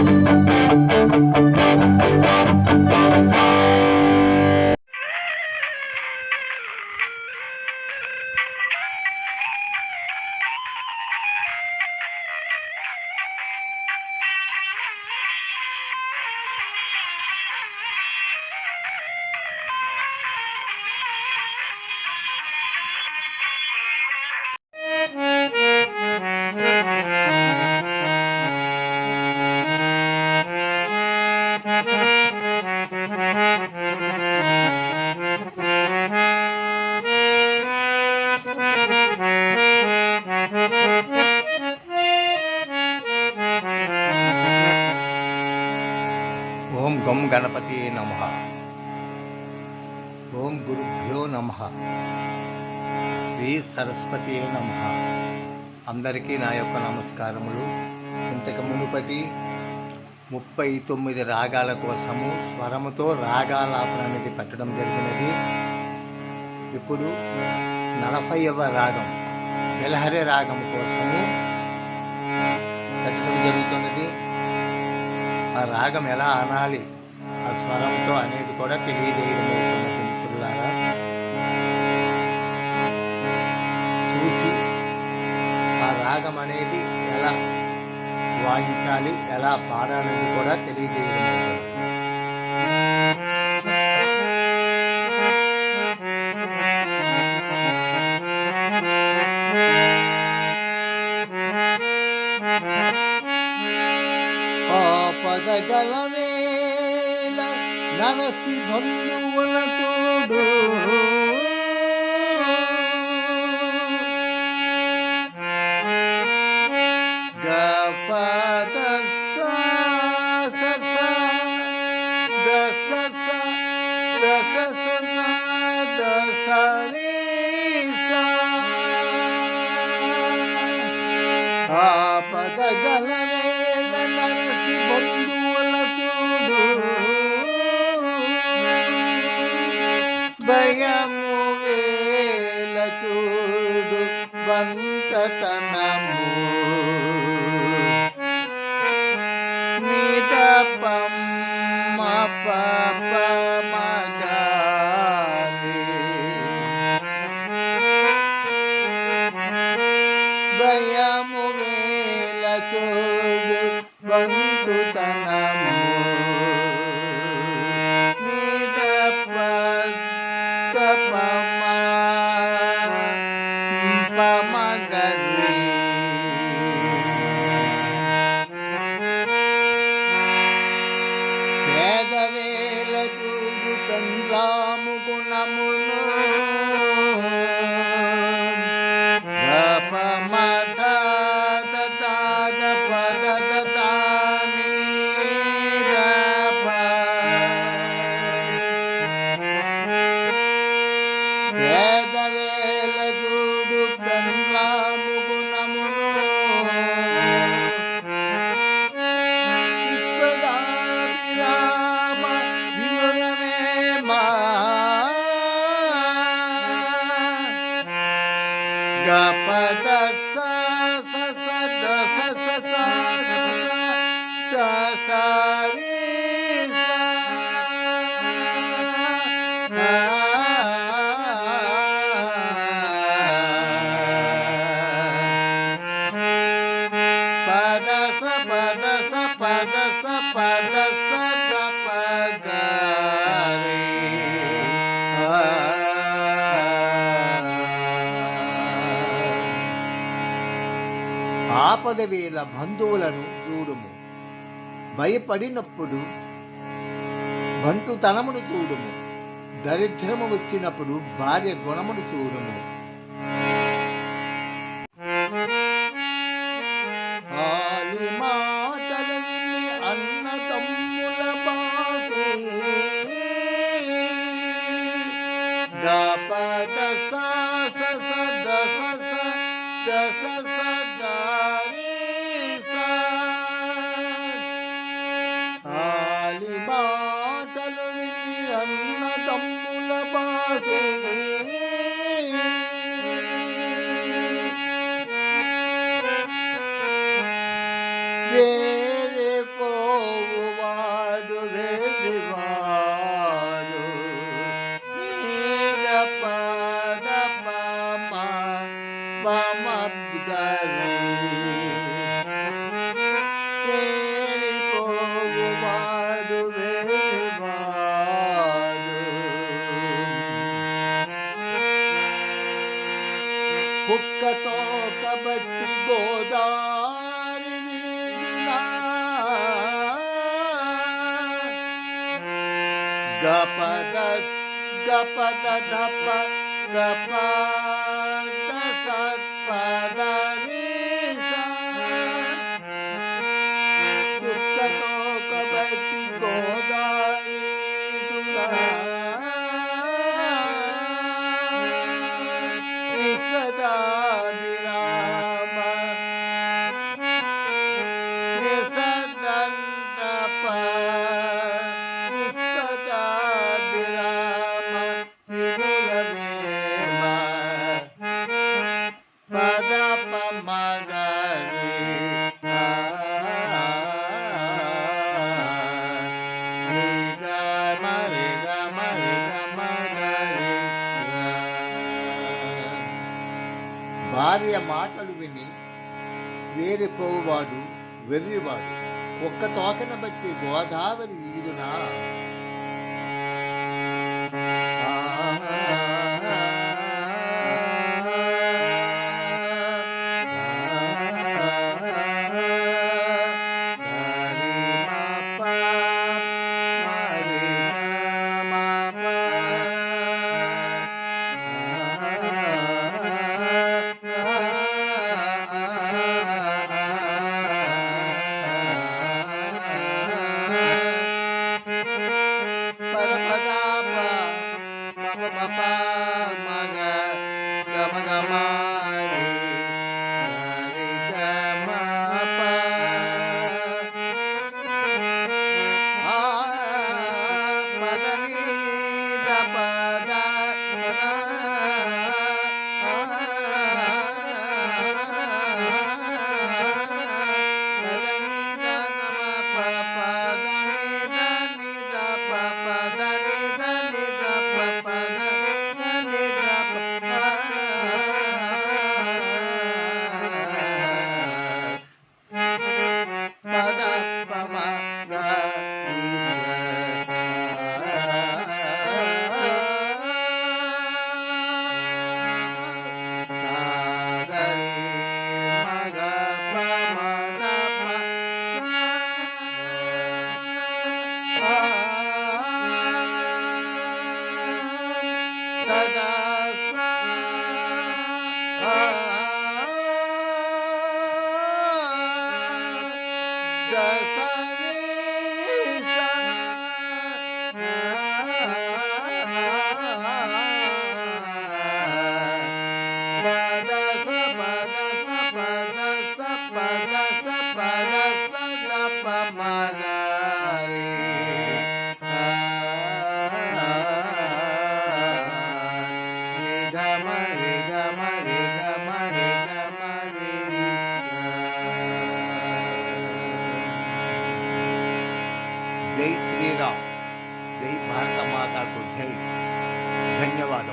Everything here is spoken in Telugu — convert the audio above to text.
ఓం గం గణపతి నమః. ఓం గురుభ్యో నమః. శ్రీ సరస్వతి నమః. అందరికీ నా యొక్క నమస్కారములు. ఇంతకు మునుపటి 39 రాగాల కోసము స్వరముతో రాగాలాపన అనేది పెట్టడం జరిగినది. ఇప్పుడు 40వ రాగం బెలహరి రాగం కోసము పెట్టడం జరుగుతున్నది. ఆ రాగం ఎలా అనాలి, ఆ స్వరంతో అనేది కూడా తెలియజేయడం జరుగుతున్నది. మిత్రులారా, చూసి ఆ రాగం అనేది ఎలా వాయించాలి, ఎలా పాడాలని కూడా తెలియజేయడం జరుగుతుంది. పదగలవేల నరసి బంధువుల తోడు గపద పదగలవేల నరసి బంధువుల చూడు భయము వేల చూడు బంతతనము మీద పమ్మ పాప మగారి భయము వేల చూడు బంతుతనము మీద పమగరి పేదవేల చూడు పెండ్రాము గుణమును వేదవేల చూడు పెండ్లాము గుణమును విశ్వదాభిరామ వినురవేమా గపద ఆపద వేల బంధువులను చూడుము, భయపడినప్పుడు బంటుతనమును చూడుము, దరిద్రము వచ్చినప్పుడు భార్య గుణమును చూడుము. ఆలి మాటలు విని అన్నదమ్ముల బాసే గపద సాస దస దస ఆలి మాటలు విని అన్నదమ్ముల బాసే వేరే పోయిన గపద గపద ధప గప సత్పద కుక్కతో కబట్టి గోదారి విశ్వదాభిరామ నిసదంత విశ్వదాభిరామ వినురవేమ పద పమగరి భార్య మాటలు విని వేరిపోవాడు వెర్రివాడు ఒక్క తోకన బట్టి గోదావరి ఈదునా जय श्री राम, जय भारत माता को जय। धन्यवाद।